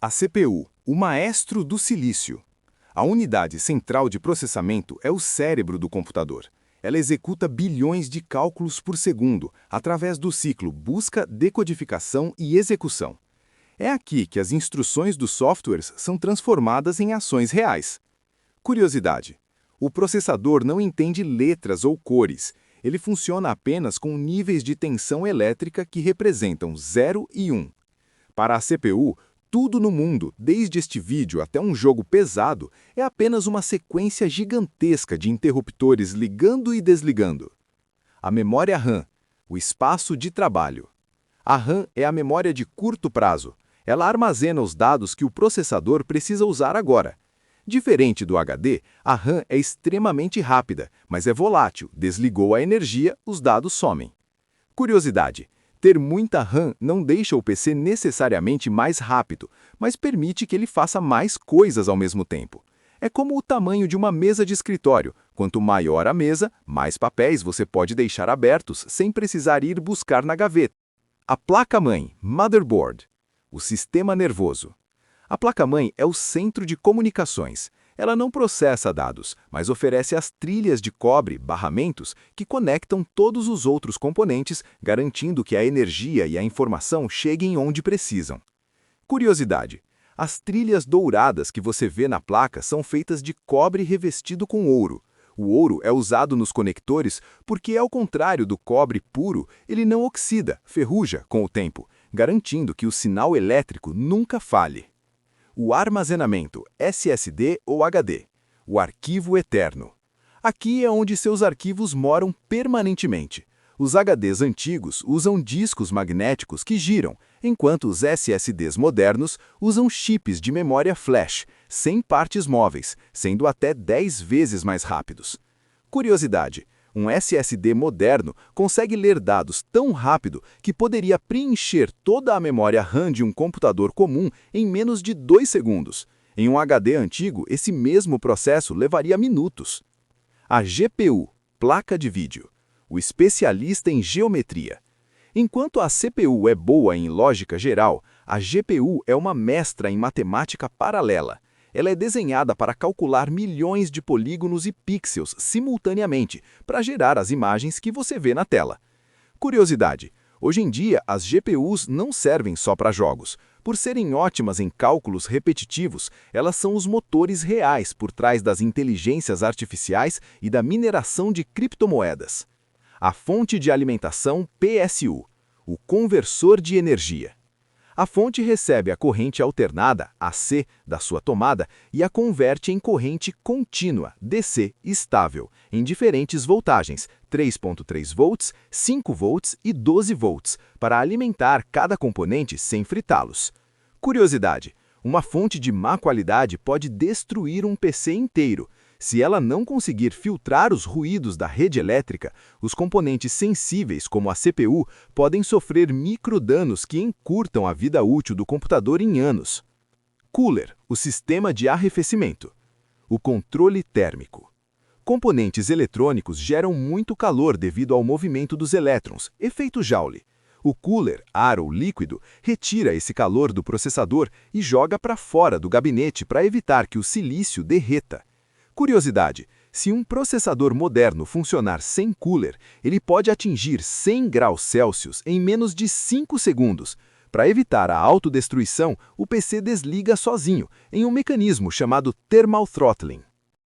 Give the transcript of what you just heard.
A CPU, o maestro do silício. A unidade central de processamento é o cérebro do computador. Ela executa bilhões de cálculos por segundo, através do ciclo busca, decodificação e execução. É aqui que as instruções dos softwares são transformadas em ações reais. Curiosidade: o processador não entende letras ou cores. Ele funciona apenas com níveis de tensão elétrica que representam 0 e 1. Para a CPU, tudo no mundo, desde este vídeo até um jogo pesado, é apenas uma sequência gigantesca de interruptores ligando e desligando. A memória RAM, o espaço de trabalho. A RAM é a memória de curto prazo. Ela armazena os dados que o processador precisa usar agora. Diferente do HD, a RAM é extremamente rápida, mas é volátil. Desligou a energia, os dados somem. Curiosidade: ter muita RAM não deixa o PC necessariamente mais rápido, mas permite que ele faça mais coisas ao mesmo tempo. É como o tamanho de uma mesa de escritório. Quanto maior a mesa, mais papéis você pode deixar abertos sem precisar ir buscar na gaveta. A placa-mãe, motherboard. O sistema nervoso. A placa-mãe é o centro de comunicações. Ela não processa dados, mas oferece as trilhas de cobre, barramentos, que conectam todos os outros componentes, garantindo que a energia e a informação cheguem onde precisam. Curiosidade: as trilhas douradas que você vê na placa são feitas de cobre revestido com ouro. O ouro é usado nos conectores porque, ao contrário do cobre puro, ele não oxida, ferruja com o tempo, garantindo que o sinal elétrico nunca falhe. O armazenamento, SSD ou HD. O arquivo eterno. Aqui é onde seus arquivos moram permanentemente. Os HDs antigos usam discos magnéticos que giram, enquanto os SSDs modernos usam chips de memória flash, sem partes móveis, sendo até 10 vezes mais rápidos. Curiosidade: um SSD moderno consegue ler dados tão rápido que poderia preencher toda a memória RAM de um computador comum em menos de 2 segundos. Em um HD antigo, esse mesmo processo levaria minutos. A GPU, placa de vídeo. O especialista em geometria. Enquanto a CPU é boa em lógica geral, a GPU é uma mestra em matemática paralela. Ela é desenhada para calcular milhões de polígonos e pixels simultaneamente, para gerar as imagens que você vê na tela. Curiosidade: hoje em dia, as GPUs não servem só para jogos. Por serem ótimas em cálculos repetitivos, elas são os motores reais por trás das inteligências artificiais e da mineração de criptomoedas. A fonte de alimentação PSU, o conversor de energia. A fonte recebe a corrente alternada, AC, da sua tomada e a converte em corrente contínua, DC, estável, em diferentes voltagens, 3.3 volts, 5 volts e 12 volts, para alimentar cada componente sem fritá-los. Curiosidade: uma fonte de má qualidade pode destruir um PC inteiro. Se ela não conseguir filtrar os ruídos da rede elétrica, os componentes sensíveis, como a CPU, podem sofrer microdanos que encurtam a vida útil do computador em anos. Cooler, o sistema de arrefecimento. O controle térmico. Componentes eletrônicos geram muito calor devido ao movimento dos elétrons, efeito Joule. O cooler, ar ou líquido, retira esse calor do processador e joga para fora do gabinete para evitar que o silício derreta. Curiosidade: se um processador moderno funcionar sem cooler, ele pode atingir 100 graus Celsius em menos de 5 segundos. Para evitar a autodestruição, o PC desliga sozinho, em um mecanismo chamado thermal throttling.